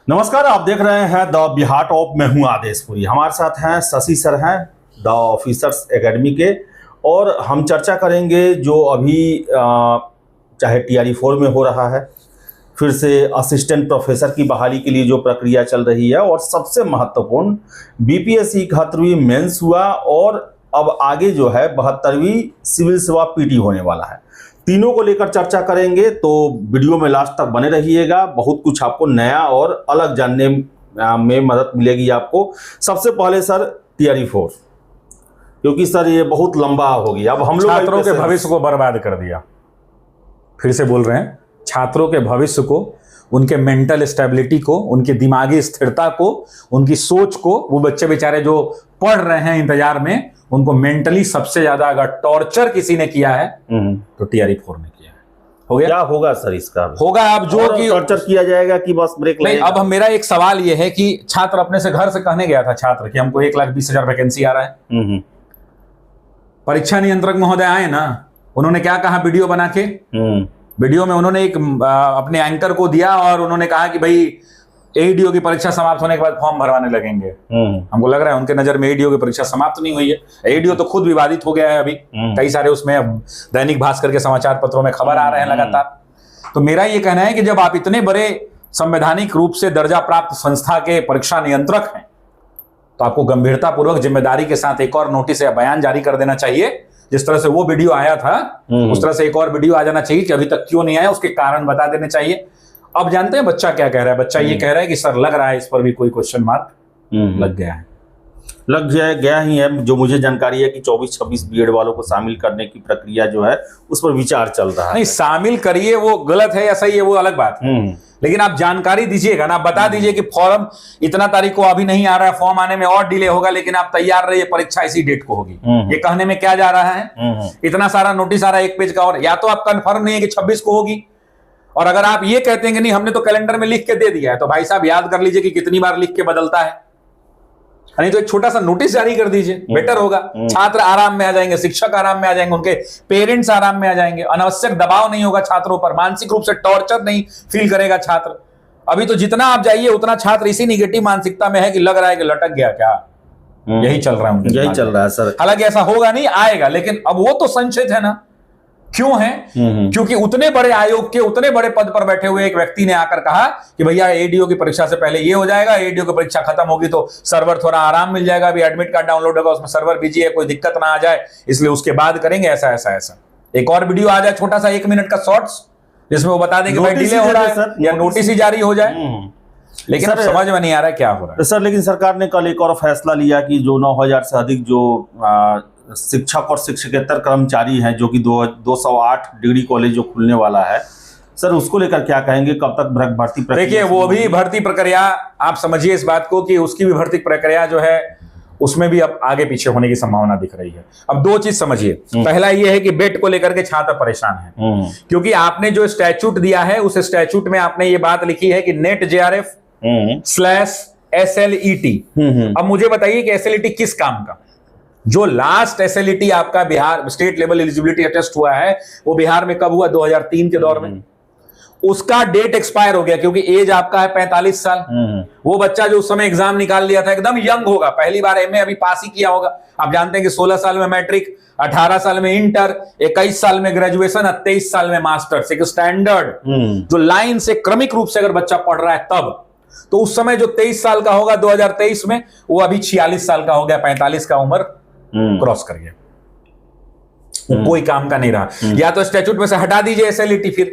नमस्कार, आप देख रहे हैं द बिहार टॉप। मैं हूं आदेशपुरी। हमारे साथ हैं शशि सर, हैं द ऑफिसर्स एकेडमी के, और हम चर्चा करेंगे जो अभी चाहे TRE 4 में हो रहा है, फिर से असिस्टेंट प्रोफेसर की बहाली के लिए जो प्रक्रिया चल रही है, और सबसे महत्वपूर्ण BPSC 71वीं मेंस हुआ, और अब आगे जो है 72वीं सिविल सेवा PT होने वाला है। तीनों को लेकर चर्चा करेंगे, तो वीडियो में लास्ट तक बने रहिएगा। बहुत कुछ आपको नया और अलग जानने में मदद मिलेगी आपको। सबसे पहले सर TRE 4, क्योंकि सर ये बहुत लंबा हो गया। अब हम लोग छात्रों के भविष्य को बर्बाद कर दिया। फिर से बोल रहे हैं, छात्रों के भविष्य को, उनके मेंटल स्टेबिलिटी को, उनकी दिमागी स्थिरता को, उनकी सोच को, वो बच्चे बेचारे जो पढ़ रहे हैं इंतजार में, उनको मेंटली सबसे ज्यादा अगर टॉर्चर किसी ने किया है तो TRE 4 ने किया है। हो गया? क्या होगा सर इसका? होगा अब जो कि टॉर्चर किया जाएगा कि बस ब्रेक नहीं। अब हम मेरा एक सवाल ये है कि छात्र अपने से घर से कहने गया था छात्र कि हमको 1,20,000 वैकेंसी आ रहा है। परीक्षा नियंत्रक महोदय आए ना, उन्होंने क्या कहा वीडियो बना के? वीडियो में उन्होंने एक अपने एंकर को दिया और उन्होंने कहा कि भाई ADO की परीक्षा समाप्त होने के बाद फॉर्म भरवाने लगेंगे। हमको लग रहा है उनके नजर में ADO की परीक्षा समाप्त नहीं हुई है। ADO तो खुद विवादित हो गया है अभी। कई सारे उसमें दैनिक भास्कर के समाचार पत्रों में खबर आ रहे हैं लगातार। तो मेरा ये कहना है कि जब आप इतने बड़े संवैधानिक रूप से दर्जा प्राप्त संस्था के परीक्षा नियंत्रक हैं, तो आपको गंभीरतापूर्वक जिम्मेदारी के साथ एक और नोटिस या बयान जारी कर देना चाहिए। जिस तरह से वो वीडियो आया था, उस तरह से एक और वीडियो आ जाना चाहिए कि अभी तक क्यों नहीं आया, उसके कारण बता देने चाहिए। अब जानते हैं बच्चा क्या कह रहा है? बच्चा ये कह रहा है कि सर लग रहा है इस पर भी कोई क्वेश्चन मार्क लग गया है। लग गया ही है। जो मुझे जानकारी है कि 24-26 BEd वालों को शामिल करने की प्रक्रिया जो है उस पर विचार चल रहा है। नहीं, शामिल करिए, वो गलत है या सही है वो अलग बात है, लेकिन आप जानकारी दीजिएगा ना। बता दीजिए कि फॉर्म इतना तारीख को अभी नहीं आ रहा है, फॉर्म आने में और डिले होगा, लेकिन आप तैयार रहिए, परीक्षा इसी डेट को होगी। ये कहने में क्या जा रहा है? इतना सारा नोटिस आ रहा है, एक पेज का, और या तो आप कंफर्म नहीं है कि 26 को होगी, और अगर आप ये कहते हैं कि नहीं हमने तो कैलेंडर में लिख के दे दिया है, तो भाई साहब याद कर लीजिए कि कितनी बार लिख के बदलता है। नहीं तो एक छोटा सा नोटिस जारी कर दीजिए, बेटर होगा। छात्र आराम में आ जाएंगे, शिक्षक आराम में आ जाएंगे, उनके पेरेंट्स आराम में आ जाएंगे, अनावश्यक दबाव नहीं होगा छात्रों पर, मानसिक रूप से टॉर्चर नहीं फील करेगा छात्र। अभी तो जितना आप जाइए उतना छात्र इसी निगेटिव मानसिकता में है कि लग रहा है कि लटक गया क्या। यही चल रहा है, यही चल रहा है सर। हालांकि ऐसा होगा नहीं, आएगा, लेकिन अब वो तो संशय है ना। क्यों है? क्योंकि उतने बड़े आयोग के उतने बड़े पद पर बैठे हुए एक व्यक्ति ने आकर कहा कि भैया ADO की परीक्षा से पहले ये हो जाएगा, ADO की परीक्षा खत्म होगी तो सर्वर थोड़ा आराम मिल जाएगा, अभी एडमिट कार्ड डाउनलोड होगा, उसमें सर्वर बिजी है, कोई दिक्कत ना आ जाए, इसलिए उसके बाद करेंगे ऐसा ऐसा ऐसा। एक और वीडियो आ जाए छोटा सा 1 मिनट का शॉर्ट्स, जिसमें वो बता दें कि भाई डिले हो रहा है या नोटिस ही जारी हो जाए, लेकिन सर समझ में नहीं आ रहा क्या हो रहा है सर। लेकिन सरकार ने कल एक और फैसला लिया कि जो 9,000 से अधिक जो शिक्षक और शिक्षकेतर कर्मचारी हैं, जो कि 208 डिग्री कॉलेज जो खुलने वाला है, सर उसको लेकर क्या कहेंगे? कब तक भर्ती प्रक्रिया? देखिए, वो भी भर्ती प्रक्रिया, आप समझिए इस बात को कि उसकी भी भर्ती प्रक्रिया जो है उसमें भी अब आगे पीछे होने की संभावना दिख रही है। अब दो चीज समझिए, पहला ये है कि बेट को लेकर के छात्र परेशान है, क्योंकि आपने जो स्टैट्यूट दिया है उस स्टैट्यूट में आपने ये बात लिखी है कि नेट JRF /SLET। अब मुझे बताइए कि SLET किस काम का? जो लास्ट SLET आपका Bihar state level eligibility test हुआ है वो बिहार में कब हुआ? 2003 के दौर में। उसका डेट एक्सपायर हो गया, क्योंकि एज आपका है 45 साल। वो बच्चा जो उस समय एग्जाम निकाल लिया था एकदम यंग होगा, पहली बार MA अभी पास ही किया होगा। आप जानते हैं कि 16 साल में मैट्रिक, 18 साल में इंटर, 21 साल में ग्रेजुएशन, 23 साल में मास्टर्स। एक स्टैंडर्ड जो लाइन से क्रमिक रूप से अगर बच्चा पढ़ रहा है तब, तो उस समय जो 23 साल का होगा 2023 में, वो अभी 46 साल का हो गया, 45 का उम्र क्रॉस कर गया, कोई काम का नहीं रहा। या तो स्टैट्यूट में से हटा दीजिए SLET, फिर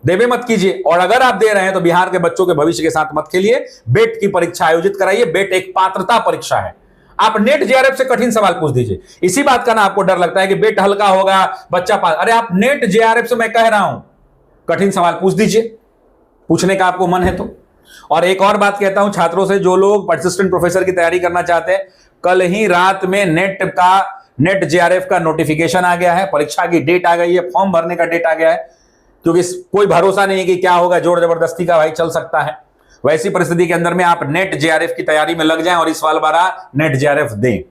देवे मत कीजिए, और अगर आप दे रहे हैं तो बिहार के बच्चों के भविष्य के साथ मत खेलिए। बेट की परीक्षा आयोजित कराइए। बेट एक पात्रता परीक्षा है। आप नेट JRF से कठिन सवाल पूछ दीजिए। इसी बात का ना आपको डर लगता है कि बेट हल्का होगा, बच्चा पास। अरे आप नेट JRF से, मैं कह रहा हूं, कठिन सवाल पूछ दीजिए, पूछने का आपको मन है तो। और एक और बात कहता हूं छात्रों से, जो लोग असिस्टेंट प्रोफेसर की तैयारी करना चाहते हैं, कल ही रात में नेट JRF का नोटिफिकेशन आ गया है, परीक्षा की डेट आ गई है, फॉर्म भरने का डेट आ गया है, क्योंकि कोई भरोसा नहीं है कि क्या होगा, जोर जबरदस्ती का भाई चल सकता है। वैसी परिस्थिति के अंदर में आप नेट JRF की तैयारी में लग जाएं और इस साल 12 नेट JRF दें।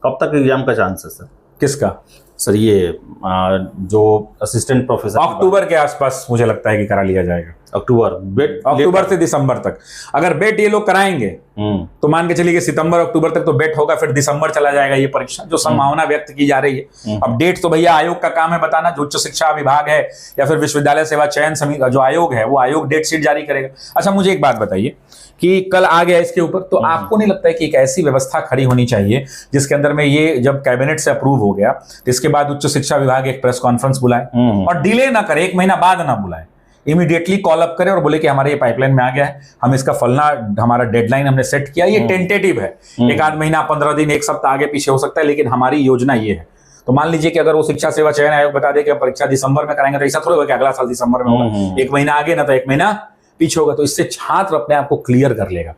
कब तक एग्जाम का चांस है सर? किसका? सर ये जो असिस्टेंट प्रोफेसर अक्टूबर के आसपास मुझे लगता है कि करा लिया जाएगा। अक्टूबर से दिसंबर तक। अगर बेट ये लोग कराएंगे तो मान के चलिए कि सितंबर अक्टूबर तक तो बेट होगा, फिर दिसंबर चला जाएगा ये परीक्षा, जो संभावना व्यक्त की जा रही है। अब डेट तो भैया आयोग का काम है बताना, जो उच्च शिक्षा विभाग है या फिर विश्वविद्यालय सेवा चयन समिति का जो आयोग है, वो आयोग डेट शीट जारी करेगा। अच्छा, मुझे एक बात बताइए कि कल आ गया इसके ऊपर, तो आपको नहीं लगता है कि एक ऐसी व्यवस्था खड़ी होनी चाहिए जिसके अंदर में ये जब कैबिनेट से अप्रूव हो गया तो इसके बाद उच्च शिक्षा विभाग एक प्रेस कॉन्फ्रेंस बुलाए और डिले ना करे, 1 महीना बाद ना बुलाए, इमीडिएटली कॉल अप करे और बोले कि हमारे ये पाइपलाइन में आ गया है, हम इसका फलना हमारा डेडलाइन हमने सेट किया, ये टेंटेटिव है, 1 महीना 15 दिन 1 सप्ताह आगे पीछे हो सकता है, लेकिन हमारी योजना ये है। तो मान लीजिए कि अगर वो शिक्षा सेवा चयन आयोग बता दे कि हम परीक्षा दिसंबर में कराएंगे, तो ऐसा थोड़ा होगा कि अगला साल दिसंबर में होगा, 1 महीना आगे ना तो 1 महीना पीछे होगा। तो इससे छात्र अपने आप को क्लियर कर लेगा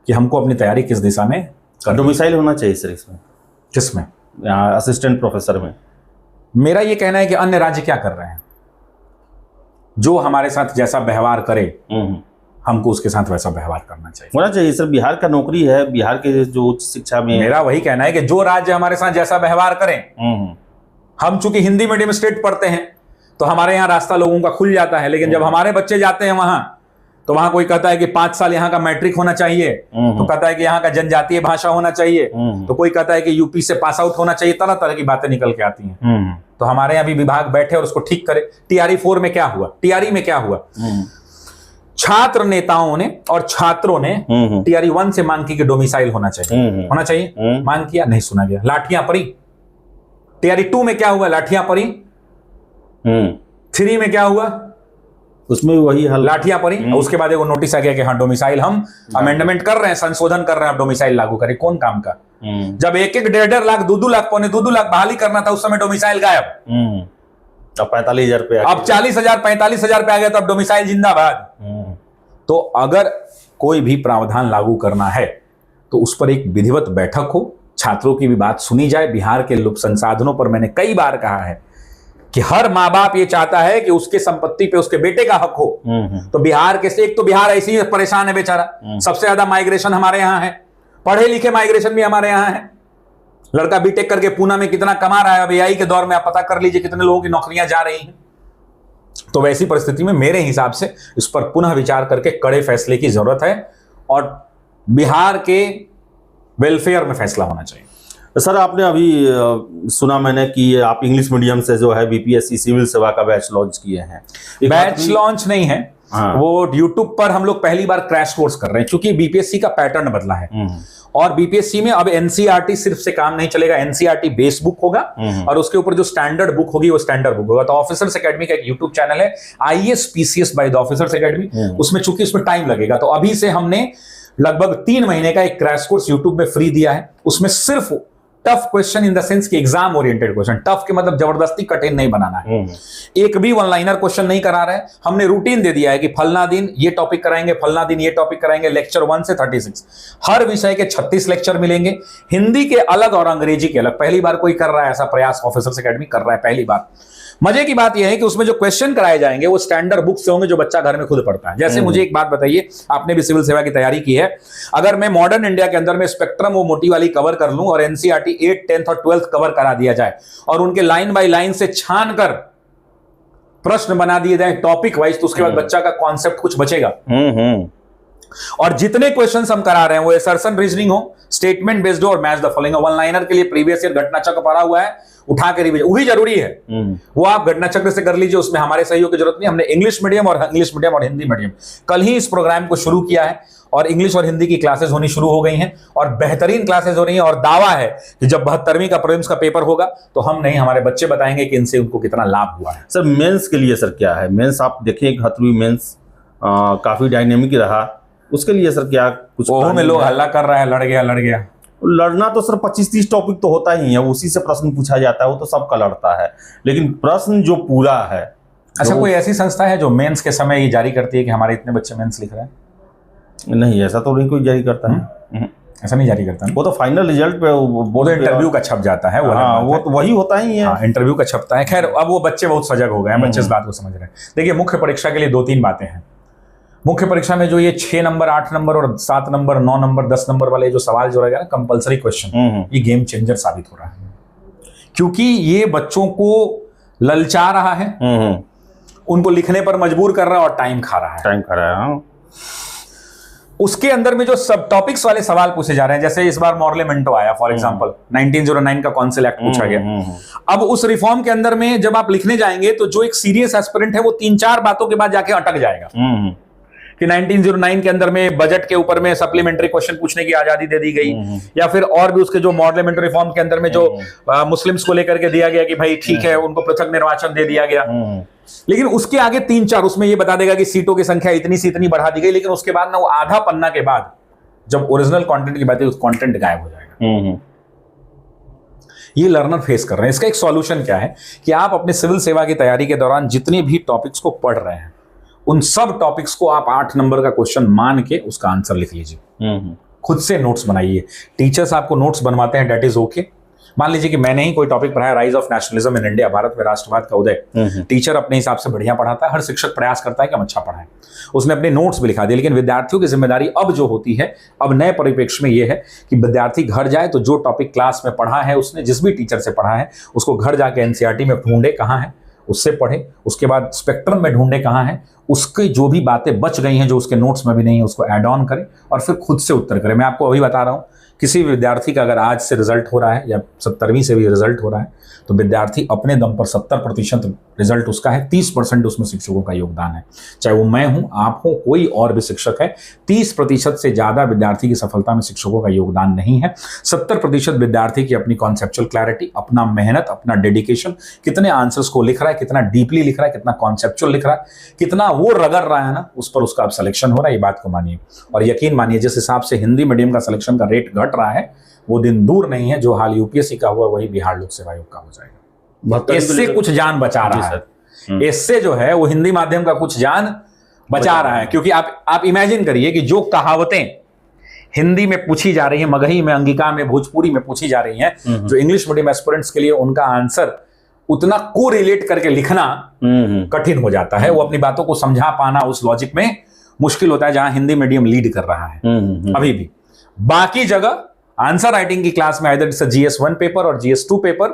कि हमको अपनी तैयारी किस दिशा में डोमिसाइल होना चाहिए सर इसमें, किसमें, असिस्टेंट प्रोफेसर में। मेरा ये कहना है कि अन्य राज्य क्या कर रहे हैं, जो हमारे साथ जैसा व्यवहार करे हमको उसके साथ वैसा व्यवहार करना चाहिए, होना चाहिए सर। बिहार का नौकरी है, बिहार के जो उच्च शिक्षा में, मेरा वही कहना है कि जो राज्य हमारे साथ जैसा व्यवहार करें। हम चूंकि हिंदी मीडियम स्टेट पढ़ते हैं तो हमारे यहाँ रास्ता लोगों का खुल जाता है, लेकिन जब हमारे बच्चे जाते हैं वहां तो वहां कोई कहता है कि 5 साल यहाँ का मैट्रिक होना चाहिए, तो कहता है कि यहाँ का जनजातीय भाषा होना चाहिए, तो कोई कहता है कि यूपी से पास आउट होना चाहिए, तरह तरह की बातें निकल के आती हैं। तो हमारे यहाँ भी विभाग बैठे और उसको ठीक करे। टीआरई 4 में क्या हुआ, टीआरई में क्या हुआ, छात्र नेताओं ने और छात्रों ने टीआरई 1 से मांग की कि डोमिसाइल होना चाहिए, होना चाहिए, मांग किया, नहीं सुना गया, लाठियां पड़ी। टीआरई 2 में क्या हुआ, लाठियां पड़ी। 3 में क्या हुआ, उसमें वही हाल, लाठियां पड़ी। उसके बाद एक नोटिस आ गया कि हाँ डोमिसाइल हम अमेंडमेंट कर रहे हैं, संशोधन कर रहे हैं, अब डोमिसाइल लागू करें। कौन काम का, जब 1-1, 1.5 लाख, 2-2 लाख, 2.25 लाख बहाली करना था, उस समय डोमिसाइल गायब। अब 45,000 पे, अब 40,000 45,000 पे आ गया, तो अब डोमिसाइल जिंदाबाद। तो अगर कोई भी प्रावधान लागू करना है तो उस पर एक विधिवत बैठक हो, छात्रों की भी बात सुनी जाए। बिहार के लोक संसाधनों पर मैंने कई बार कहा है कि हर माँ बाप ये चाहता है कि उसके संपत्ति पे उसके बेटे का हक हो। तो बिहार के, एक तो बिहार ऐसे ही परेशान है बेचारा, सबसे ज्यादा माइग्रेशन हमारे यहाँ है, पढ़े लिखे माइग्रेशन भी हमारे यहाँ है। लड़का बीटेक करके पूना में कितना कमा रहा है, अब एआई के दौर में आप पता कर लीजिए कितने लोगों की नौकरियां जा रही हैं। तो वैसी परिस्थिति में मेरे हिसाब से इस पर पुनः विचार करके कड़े फैसले की जरूरत है और बिहार के वेलफेयर में फैसला होना चाहिए। सर आपने अभी सुना मैंने कि आप इंग्लिश मीडियम से जो है बीपीएससी सिविल सेवा का बैच लॉन्च किए हैं। बैच लॉन्च नहीं है, वो यूट्यूब पर हम लोग पहली बार क्रैश कोर्स कर रहे हैं, क्योंकि बीपीएससी का पैटर्न बदला है और बीपीएससी में अब एनसीईआरटी सिर्फ से काम नहीं चलेगा। एनसीईआरटी बेस बुक होगा और उसके ऊपर जो स्टैंडर्ड बुक होगी वो स्टैंडर्ड बुक होगा। तो ऑफिसर्स एकेडमी का एक यूट्यूब चैनल है IAS PCS by the officers academy, उसमें चूंकि उसमें टाइम लगेगा तो अभी से हमने लगभग 3 महीने का एक क्रैश कोर्स यूट्यूब में फ्री दिया है। उसमें सिर्फ tough question in the sense कि एग्जाम ओरिएंटेड क्वेश्चन, टफ के मतलब जबरदस्ती कठिन नहीं बनाना है, एक भी वन लाइनर क्वेश्चन नहीं करा रहे हैं। हमने रूटीन दे दिया है कि फलना दिन ये टॉपिक कराएंगे, फलना दिन ये टॉपिक कराएंगे, लेक्चर 1 से 36, हर विषय के 36 लेक्चर मिलेंगे, हिंदी के अलग और अंग्रेजी के अलग। पहली बार कोई कर रहा है ऐसा प्रयास, ऑफिसर्स एकेडमी कर रहा है पहली बार। मजे की बात यह है कि उसमें जो क्वेश्चन कराए जाएंगे वो स्टैंडर्ड बुक से होंगे जो बच्चा घर में खुद पढ़ता है। जैसे मुझे एक बात बताइए, आपने भी सिविल सेवा की तैयारी की है, अगर मैं मॉडर्न इंडिया के अंदर में स्पेक्ट्रम वो मोटी वाली कवर कर लूं और एनसीईआरटी 8, 10th और 12th कवर करा दिया जाए और उनके लाइन बाय लाइन से छान कर प्रश्न बना दिए जाए टॉपिक वाइज, तो उसके बाद बच्चा का कॉन्सेप्ट कुछ बचेगा। और जितने क्वेश्चंस हम करा रहे हैं वो असर्शन रीजनिंग हो, स्टेटमेंट बेस्ड हो और मैच द फॉलोइंग हो। वन लाइनर के लिए प्रीवियस ईयर घटना चक्र पढ़ा हुआ है, उठा के रिवीजन वही जरूरी है, वो आप घटना चक्र से कर लीजिए, उसमें हमारे सहयोग की जरूरत नहीं। हमने इंग्लिश मीडियम और हिंदी मीडियम कल ही इस प्रोग्राम को शुरू किया है और इंग्लिश और हिंदी की क्लासेस होनी शुरू हो गई हैं और बेहतरीन क्लासेस हो रही हैं। और दावा है कि जब 72वीं का प्रीलिम्स का पेपर होगा तो हम नहीं, हमारे बच्चे बताएंगे कि इनसे उनको कितना लाभ हुआ है। सर मेंस के लिए सर क्या है, मेंस आप देखिए हथवी मेंस काफी डायनेमिक रहा, उसके लिए सर क्या कुछ में लोग हल्ला कर रहा है, लड़ गया। लड़ना तो सर 25-30 टॉपिक तो होता ही है, उसी से प्रश्न पूछा जाता है, वो तो सबका लड़ता है, लेकिन प्रश्न जो पूरा है। अच्छा, कोई ऐसी संस्था है जो मेंस के समय ये जारी करती है कि हमारे इतने बच्चे मेंस लिख रहे हैं? नहीं, ऐसा तो नहीं कोई जारी करता है। ऐसा नहीं जारी करता, वो तो फाइनल रिजल्ट पे वो तो इंटरव्यू का छप जाता है, वो तो वही होता ही है, इंटरव्यू का छपता है। खैर अब वो बच्चे बहुत सजग हो गए हैं, बच्चे इस बात को समझ रहे हैं। देखिए मुख्य परीक्षा के लिए 2-3 बातें हैं। मुख्य परीक्षा में जो ये 6 नंबर, 8 नंबर और 7 नंबर, 9 नंबर, 10 नंबर वाले जो सवाल जो रहेगा ना, कंपलसरी क्वेश्चन, ये गेम चेंजर साबित हो रहा है, क्योंकि ये बच्चों को ललचा रहा है उनको लिखने पर मजबूर कर रहा है और टाइम खा रहा है। टाइम खा रहा है। हाँ। उसके अंदर में जो सब टॉपिक्स वाले सवाल पूछे जा रहे हैं, जैसे इस बार मॉर्लेमेंटो आया फॉर एग्जांपल, 1909 का कौंसिल एक्ट पूछा गया। अब उस रिफॉर्म के अंदर में जब आप लिखने जाएंगे तो जो एक सीरियस एस्पिरेंट है वो 3-4 बातों के बाद जाके अटक जाएगा कि 1909 के अंदर में बजट के ऊपर में सप्लीमेंट्री क्वेश्चन पूछने की आजादी दे दी गई, या फिर और भी उसके जो मॉडर्न रिफॉर्म के अंदर में जो मुस्लिम्स को लेकर के दिया गया कि भाई ठीक है उनको पृथक निर्वाचन दे दिया गया। लेकिन उसके आगे 3-4 उसमें ये बता देगा कि सीटों की संख्या इतनी से इतनी बढ़ा दी गई, लेकिन उसके बाद ना वो आधा पन्ना के बाद जब ओरिजिनल कंटेंट की बात है उस कंटेंट गायब हो जाएगा। ये लर्नर फेस कर रहे हैं। इसका एक सॉल्यूशन क्या है कि आप अपने सिविल सेवा की तैयारी के दौरान जितने भी टॉपिक्स को पढ़ रहे हैं उन सब टॉपिक्स को आप 8 नंबर का क्वेश्चन मान के उसका आंसर लिख लीजिए। खुद से नोट्स बनाइए। टीचर्स आपको नोट्स बनवाते हैं, डेट इज ओके। मान लीजिए कि मैंने ही कोई टॉपिक पढ़ाया, rise of nationalism in India, Bharat में राष्ट्रवाद का उदय। टीचर अपने हिसाब से बढ़िया पढ़ाता है, हर शिक्षक प्रयास करता है कि हम अच्छा पढ़ाएं, उसने अपने नोट्स भी लिखा दिए। लेकिन विद्यार्थियों की जिम्मेदारी अब जो होती है, अब नए परिप्रेक्ष्य में यह है कि विद्यार्थी घर जाए तो जो टॉपिक क्लास में पढ़ा है, उसने जिस भी टीचर से पढ़ा है, उसको घर जाके एनसीईआरटी में ढूंढे कहाँ है, उससे पढ़े। उसके बाद स्पेक्ट्रम में ढूंढे कहाँ है, उसकी जो भी बातें बच गई हैं जो उसके नोट्स में भी नहीं है उसको ऐड ऑन करें और फिर खुद से उत्तर करें। मैं आपको अभी बता रहा हूं, किसी भी विद्यार्थी का अगर आज से रिजल्ट हो रहा है या 17वीं से भी रिजल्ट हो रहा है तो विद्यार्थी अपने दम पर 70% रिजल्ट उसका है, 30% उसमें शिक्षकों का योगदान है। चाहे वो मैं हूं, आप हो, कोई और भी शिक्षक है, 30% से ज्यादा विद्यार्थी की सफलता में शिक्षकों का योगदान नहीं है। 70% विद्यार्थी की अपनी कॉन्सेप्चुअल क्लैरिटी, अपना मेहनत, अपना डेडिकेशन, कितने आंसर्स को लिख रहा है, कितना डीपली लिख रहा है, कितना कॉन्सेप्चुअल लिख रहा है, कितना वो रगड़ रहा है ना, उस पर उसका अब सिलेक्शन हो रहा है। ये बात को मानिए और यकीन मानिए, जिस हिसाब से हिंदी मीडियम का सिलेक्शन का रेट घट रहा है वो दिन दूर नहीं है जो हाल यूपीएससी का हुआ वही बिहार लोक सेवा आयोग का हो जाएगा। इससे कुछ जान बचा रहा है, इससे जो है वो हिंदी माध्यम का कुछ जान बचा रहा है। क्योंकि आप इमेजिन करिए कि जो कहावतें हिंदी में पूछी जा रही है, मगही में, अंगिका में, भोजपुरी में पूछी जा रही हैं, जो इंग्लिश मीडियम एस्पिरेंट्स के लिए उनका आंसर उतना को रिलेट करके लिखना कठिन हो जाता है। वो अपनी बातों को समझा पाना उस लॉजिक में मुश्किल होता है, जहां हिंदी मीडियम लीड कर रहा है अभी भी। बाकी जगह आंसर राइटिंग की क्लास में आइदर GS1 पेपर और GS2 पेपर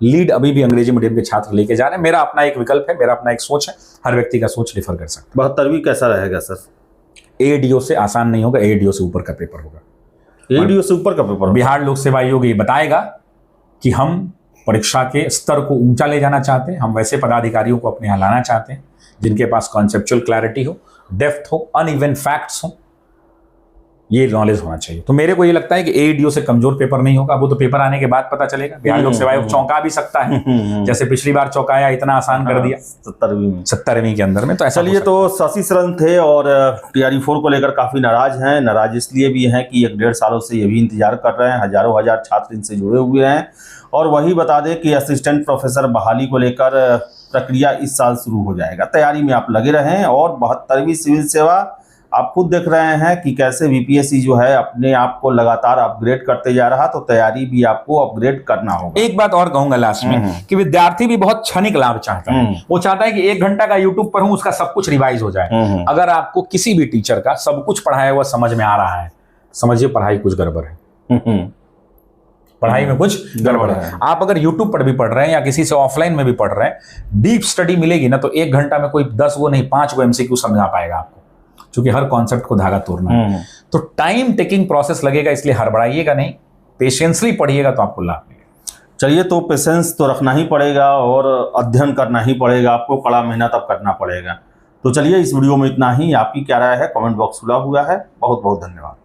लीड अभी भी अंग्रेजी मीडियम के छात्र लेके जा रहे हैं। मेरा अपना एक विकल्प है, मेरा अपना एक सोच है, हर व्यक्ति का सोच डिफर कर सकता है। 72वीं कैसा रहेगा सर? ADO से आसान नहीं होगा, ADO से ऊपर का पेपर होगा। ADO से ऊपर का पेपर? बिहार लोक सेवा आयोग ये बताएगा कि हम परीक्षा के स्तर को ऊंचा ले जाना चाहते हैं, हम वैसे पदाधिकारियों को अपने यहाँ लाना चाहते हैं जिनके पास कॉन्सेप्चुअल क्लैरिटी हो, डेप्थ हो, अनइवन फैक्ट्स हो, ये नॉलेज होना चाहिए। तो मेरे को ये लगता है कि ADO से कमजोर पेपर नहीं होगा। वो तो पेपर आने के बाद पता चलेगा। बिहार लोक सेवा आयोग चौंका भी सकता है, जैसे पिछली बार चौंकाया, इतना आसान कर दिया 70वीं के अंदर में। तो ऐसा चलिए, तो शशि शरण थे और TRE4 को लेकर काफी नाराज हैं। नाराज इसलिए भी हैं कि 1-1.5 सालों से ये भी इंतजार कर रहे हैं, हजारों हजार छात्र इनसे जुड़े हुए हैं। और वही बता दें कि असिस्टेंट प्रोफेसर बहाली को लेकर प्रक्रिया इस साल शुरू हो जाएगा। तैयारी में आप लगे रहें। और 72वीं सिविल सेवा आप खुद देख रहे हैं कि कैसे VPSC जो है अपने आप को लगातार अपग्रेड करते जा रहा, तो तैयारी भी आपको अपग्रेड करना होगा। एक बात और कहूंगा लास्ट में कि विद्यार्थी भी बहुत क्षणिक लाभ चाहता है। वो चाहता है कि 1 घंटा का YouTube पर हूं, उसका सब कुछ रिवाइज हो जाए। अगर आपको किसी भी टीचर का सब कुछ पढ़ाया हुआ समझ में आ रहा है, समझिए पढ़ाई कुछ गड़बड़ है। पढ़ाई में कुछ गड़बड़ है। आप अगर YouTube पर भी पढ़ रहे हैं या किसी से ऑफलाइन में भी पढ़ रहे हैं, डीप स्टडी मिलेगी ना तो 1 घंटा में कोई 10 वो नहीं 5 वो MCQ समझा पाएगा आपको, क्योंकि हर कॉन्सेप्ट को धागा तोड़ना है। तो टाइम टेकिंग प्रोसेस लगेगा, इसलिए हड़बड़ाइएगा नहीं, पेशेंसली पढ़िएगा तो आपको लाभ मिलेगा। चलिए, तो पेशेंस तो रखना ही पड़ेगा और अध्ययन करना ही पड़ेगा, आपको कड़ा मेहनत अब करना पड़ेगा। तो चलिए, इस वीडियो में इतना ही। आपकी क्या राय है? कमेंट बॉक्स खुला हुआ है। बहुत बहुत धन्यवाद।